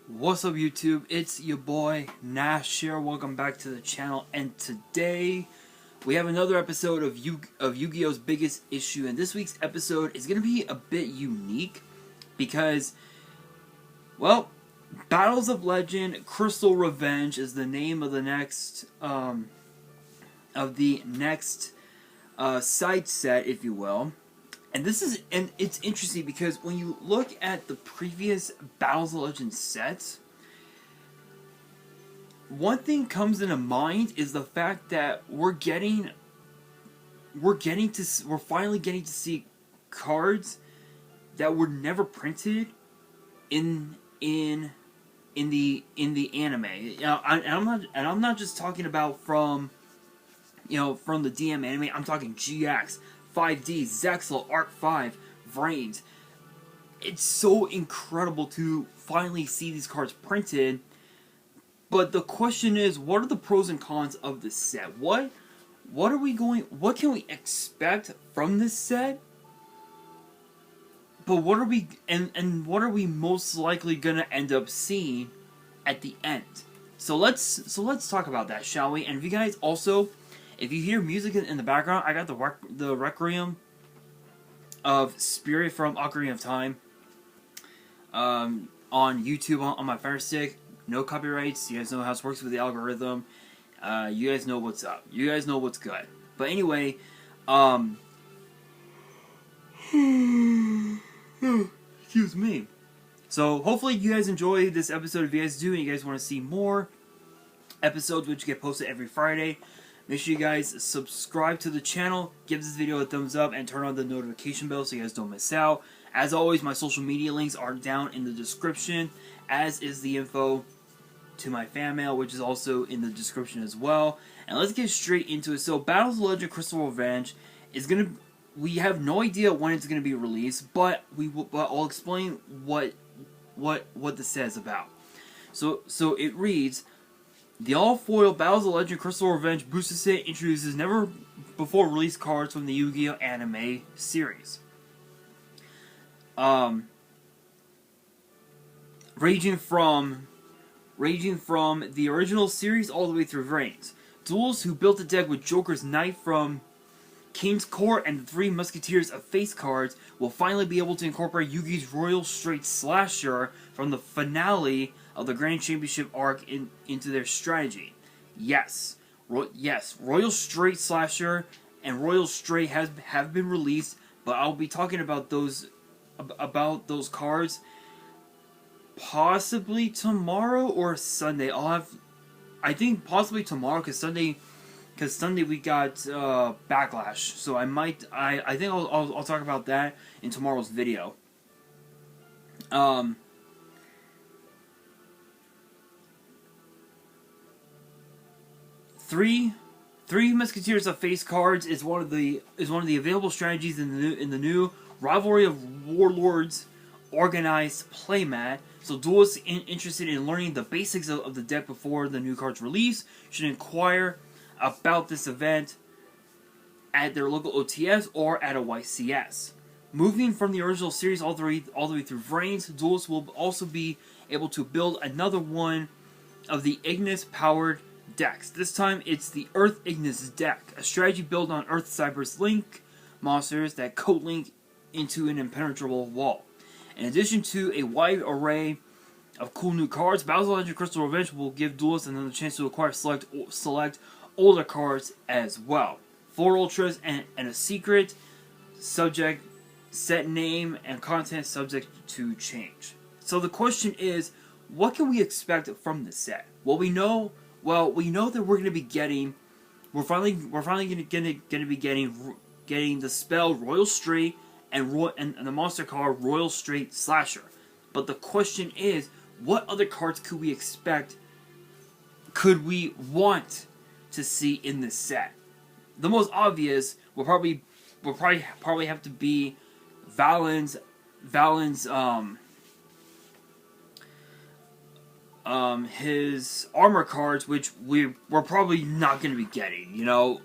What's up YouTube? It's your boy Nash here. Welcome back to the channel, and today we have another episode of Yu-Gi-Oh's Biggest Issue, and this week's episode is going to be a bit unique because, well, Battles of Legend Crystal Revenge is the name of the next side set, if you will. And it's interesting because when you look at the previous Battles of Legend sets, one thing comes into mind is the fact that we're finally getting to see cards that were never printed in the anime. I'm not just talking about from the DM anime. I'm talking GX, 5D, Zexal, Arc 5, Vrains. It's so incredible to finally see these cards printed. But the question is, what are the pros and cons of this set? What can we expect from this set? But what are we most likely gonna end up seeing at the end? So let's talk about that, shall we? And if you guys also, if you hear music in the background, I got the Requiem of Spirit from Ocarina of Time on YouTube on my Fire Stick. No copyrights. You guys know how it works with the algorithm. You guys know what's up. You guys know what's good. But anyway, excuse me. So hopefully you guys enjoy this episode. If you guys do and you guys want to see more episodes which get posted every Friday, make sure you guys subscribe to the channel, give this video a thumbs up, and turn on the notification bell so you guys don't miss out. As always, my social media links are down in the description, as is the info to my fan mail, which is also in the description as well. And let's get straight into it. So, Battles of Legend Crystal Revenge is gonna. We have no idea when it's gonna be released, but I'll explain what this says about. So it reads: the all-foil Battles of Legend Crystal Revenge booster set introduces never-before-released cards from the Yu-Gi-Oh anime series. Ranging from the original series all the way through Vrains. Duels who built a deck with Joker's Knight from King's Court and the Three Musketeers of Face cards will finally be able to incorporate Yugi's Royal Straight Slasher from the finale of the Grand Championship arc into their strategy. Yes, Royal Straight Slasher and Royal Straight have been released, but I'll be talking about those cards possibly tomorrow or Sunday. I think possibly tomorrow because Sunday we got Backlash, so I think I'll talk about that in tomorrow's video. Three Musketeers of Face cards is one of the available strategies in the new Rivalry of Warlords organized playmat. So duelists interested in learning the basics of the deck before the new cards release should inquire about this event at their local OTS or at a YCS. Moving from the original series all the way through Vrains, duelists will also be able to build another one of the Ignis-powered decks. This time it's the Earth Ignis deck, a strategy built on Earth Cyber's Link monsters that co-link into an impenetrable wall. In addition to a wide array of cool new cards, Battles of Legend Crystal Revenge will give duelists another chance to acquire select older cards as well. 4 Ultras and a secret subject, set name and content subject to change. So the question is, what can we expect from this set? Well, we know that we're finally going to be getting the spell Royal Straight and the monster card Royal Straight Slasher. But the question is, what other cards could we want to see in this set? The most obvious will probably have to be Valen's his armor cards, which we're probably not going to be getting, you know.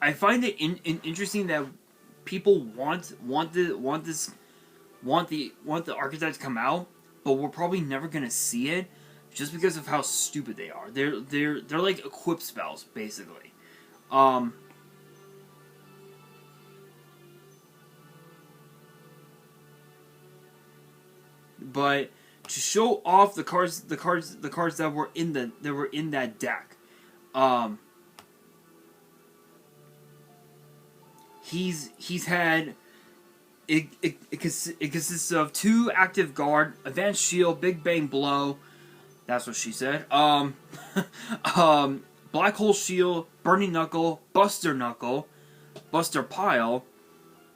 I find it interesting that people want the archetypes to come out, but we're probably never gonna see it just because of how stupid they are. They're like equip spells basically. But to show off the cards that were in that deck, he's had it consists of 2 active guard, advanced shield, big bang blow. That's what she said. Black hole shield, burning knuckle, buster knuckle, buster pile,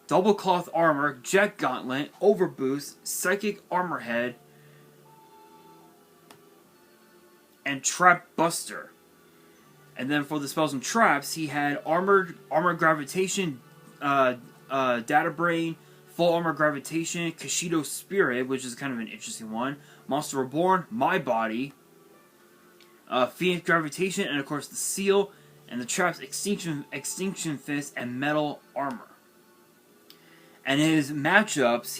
double cloth armor, jet gauntlet, overboost, psychic armor head, and trap buster. And then for the spells and traps, he had armor gravitation, data brain, full armor gravitation, Kashido spirit, which is kind of an interesting one, monster reborn, my body, Phoenix gravitation, and of course the seal, and the traps extinction fist, and metal armor. And his matchups,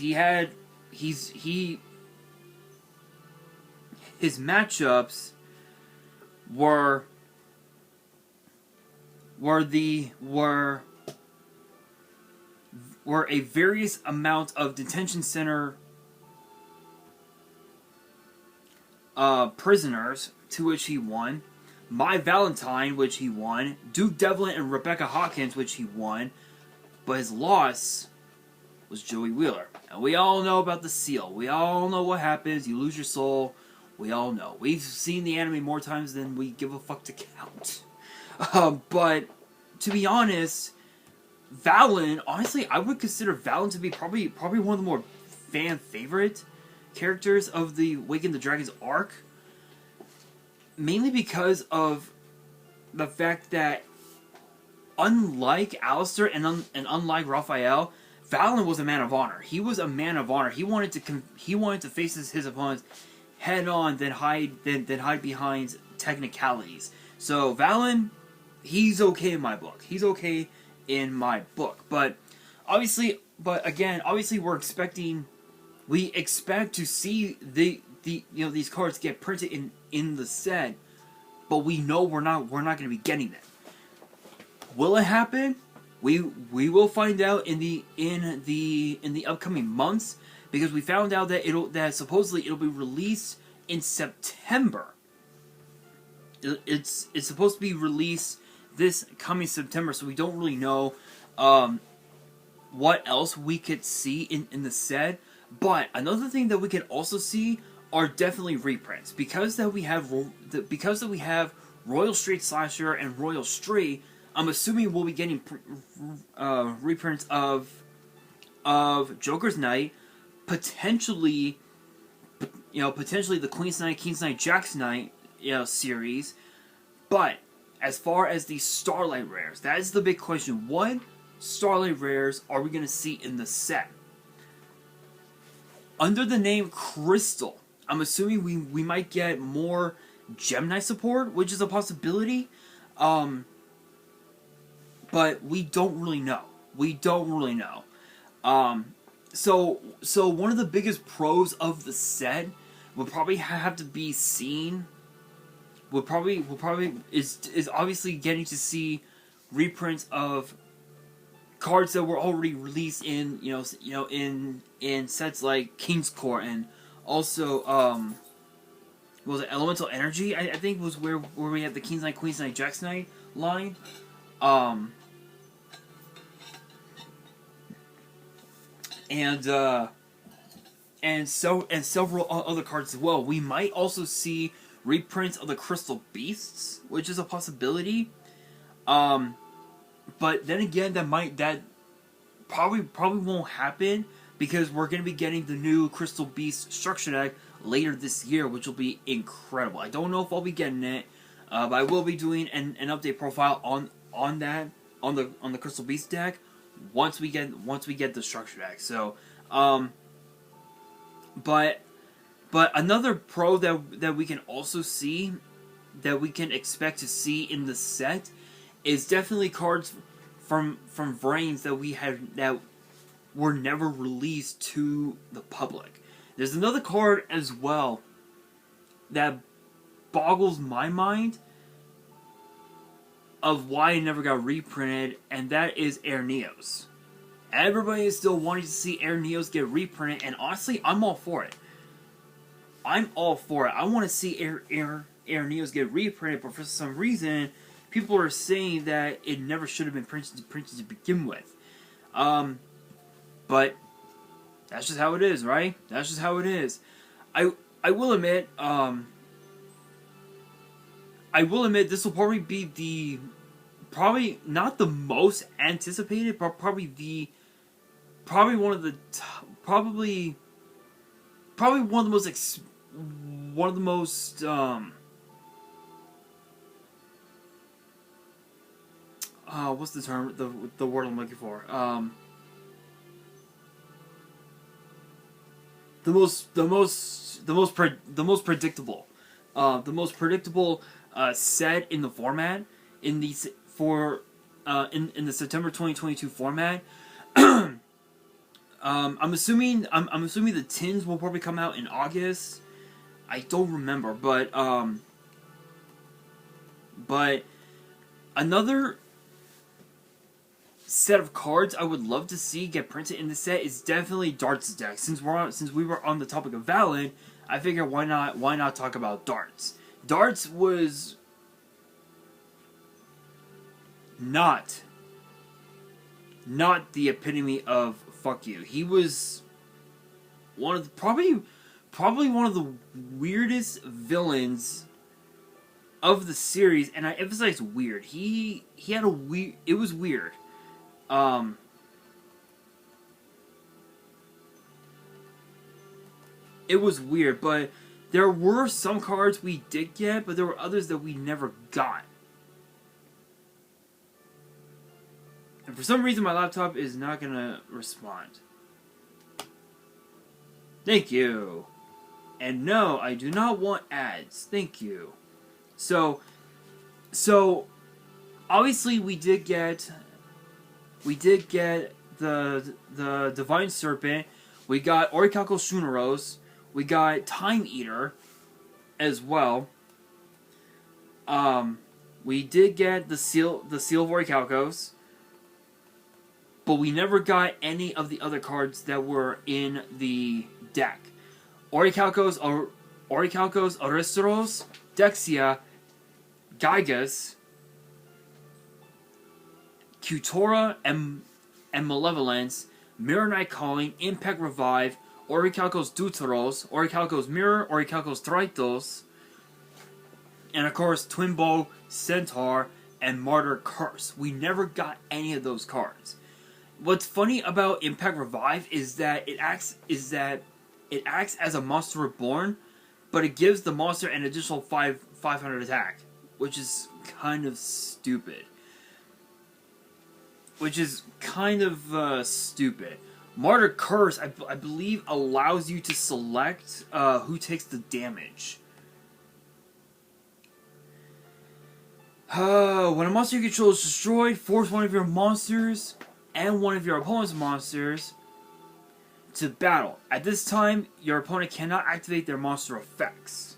his matchups were a various amount of detention center prisoners, to which he won, My Valentine, which he won, Duke Devlin and Rebecca Hawkins, which he won, but his loss was Joey Wheeler. And we all know about the seal. We all know what happens. You lose your soul. We all know. We've seen the anime more times than we give a fuck to count. But to be honest, Valen, honestly, I would consider Valen to be probably one of the more fan favorite characters of the Awaken the Dragons arc. Mainly because of the fact that, unlike Alistair and unlike Raphael, Valen was a man of honor. He was a man of honor. He wanted to face his opponents head on, then hide behind technicalities. So Valen, he's okay in my book. He's okay in my book. But again, we expect to see these cards get printed in the set, but we know we're not going to be getting them. Will it happen? We will find out in the upcoming months, because we found out that supposedly it'll be released in September. It's supposed to be released this coming September, so we don't really know what else we could see in the set. But another thing that we could also see are definitely reprints, because we have Royal Straight Slasher and Royal Straight. I'm assuming we'll be getting reprints of Joker's Knight, potentially the Queen's Knight, King's Knight, Jack's Knight, series. But as far as the Starlight rares, that is the big question. What Starlight rares are we going to see in the set? Under the name Crystal, I'm assuming we might get more Gem Knight support, which is a possibility. But we don't really know. So one of the biggest pros of the set would probably have to be seen. Is obviously getting to see reprints of cards that were already released in in sets like King's Court, and also what was it, Elemental Energy? I think was where we had the King's Knight, Queen's Knight, Jack's Knight line. And several other cards as well. We might also see reprints of the Crystal Beasts, which is a possibility. But then again, that probably won't happen, because we're going to be getting the new Crystal Beast structure deck later this year, which will be incredible. I don't know if I'll be getting it, but I will be doing an update profile on the Crystal Beast deck once we get the structure deck. So, but another pro that we can also see, that we can expect to see in the set, is definitely cards from Vrains that were never released to the public. There's another card as well that boggles my mind of why it never got reprinted, and that is Air Neos. Everybody is still wanting to see Air Neos get reprinted, and honestly, I'm all for it. I'm all for it. I want to see Air Neos get reprinted, but for some reason, people are saying that it never should have been printed to begin with. But that's just how it is, right? That's just how it is. I will admit, this will probably be probably not the most anticipated, but probably one of the most what's the term, the word I'm looking for, the most predictable set in the format, in the September 2022 format. I'm assuming the tins will probably come out in August. I don't remember, but another set of cards I would love to see get printed in the set is definitely Darts deck. Since we were on the topic of Valen, I figure why not talk about Darts. Darts was not the epitome of fuck you. He was one of the, probably one of the weirdest villains of the series, and I emphasize weird. He had a weird. It was weird. It was weird, but there were some cards we did get, but there were others that we never got. And for some reason, my laptop is not gonna respond. Thank you. And no, I do not want ads. Thank you. So obviously we did get the Divine Serpent. We got Orichalco Shuneros. We got Time Eater as well. We did get the Seal of Orichalcos, but we never got any of the other cards that were in the deck. Orichalcos, Aristeros, Dexia, Gygas, Cutora, and Malevolence, Mirror Knight Calling, Impact Revive, Orichalcos Deuteros, Orichalcos Mirror, Orichalcos Tritos, and of course Twin Bow, Centaur, and Martyr Curse. We never got any of those cards. What's funny about Impact Revive is that it acts as a Monster Reborn, but it gives the monster an additional 500 attack, which is kind of stupid. Martyr Curse, I believe, allows you to select who takes the damage. When a monster you control is destroyed, force one of your monsters and one of your opponent's monsters to battle. At this time, your opponent cannot activate their monster effects.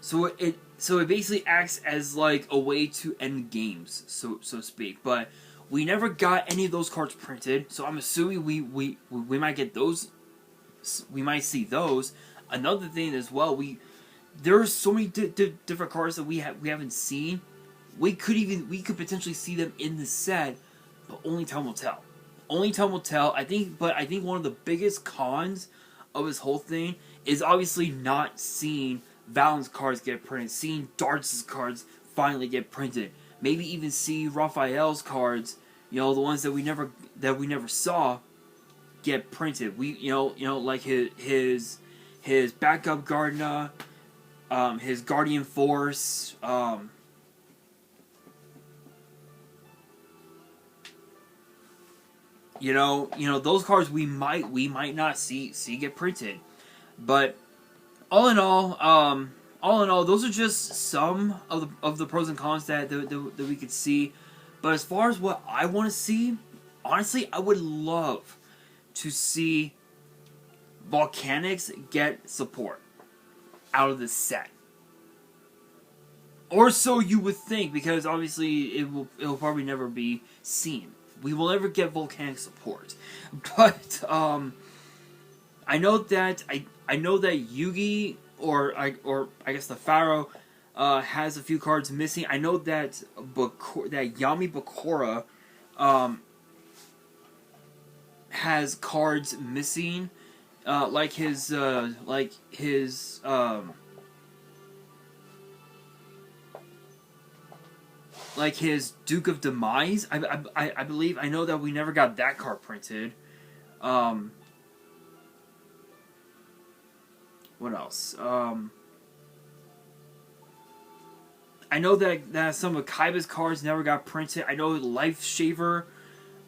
So it basically acts as like a way to end games, so to speak. But we never got any of those cards printed, so I'm assuming we might get those. We might see those. Another thing as well, there are so many different cards that we haven't seen. We could potentially see them in the set, but only time will tell. Only time will tell. I think one of the biggest cons of this whole thing is obviously not seeing Valen's cards get printed, seeing Darts' cards finally get printed. Maybe even see Raphael's cards, the ones that we never saw, get printed. Like his backup Gardna, his Guardian Force, those cards we might not see get printed. But all in all, those are just some of the pros and cons that we could see. But as far as what I want to see, honestly, I would love to see Volcanics get support out of this set. Or so you would think, because obviously it will probably never be seen. We will never get Volcanic support. But I know that Yugi or I guess the Pharaoh has a few cards missing. I know that Yami Bakura has cards missing, like his Duke of Demise. I believe. I know that we never got that card printed. What else? I know that some of Kaiba's cards never got printed. I know Life Shaver.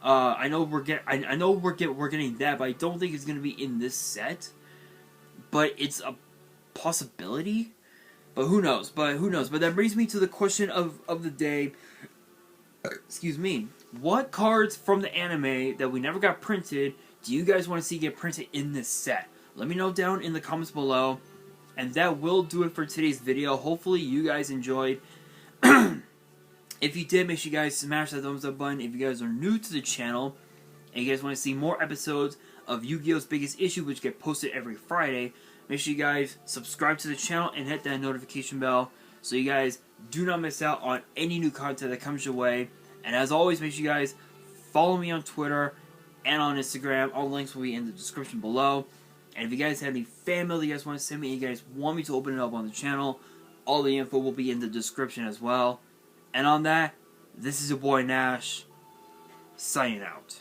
I know we're getting that, but I don't think it's gonna be in this set. But it's a possibility. But who knows? But that brings me to the question of the day. Excuse me. What cards from the anime that we never got printed do you guys want to see get printed in this set? Let me know down in the comments below. And that will do it for today's video. Hopefully you guys enjoyed. If you did, make sure you guys smash that thumbs up button. If you guys are new to the channel and you guys want to see more episodes of Yu-Gi-Oh's Biggest Issue, which get posted every Friday, make sure you guys subscribe to the channel and hit that notification bell so you guys do not miss out on any new content that comes your way. And as always, make sure you guys follow me on Twitter and on Instagram. All links will be in the description below. And if you guys have any fan mail that you guys want to send me and you guys want me to open it up on the channel, all the info will be in the description as well. And on that, this is your boy Nash, signing out.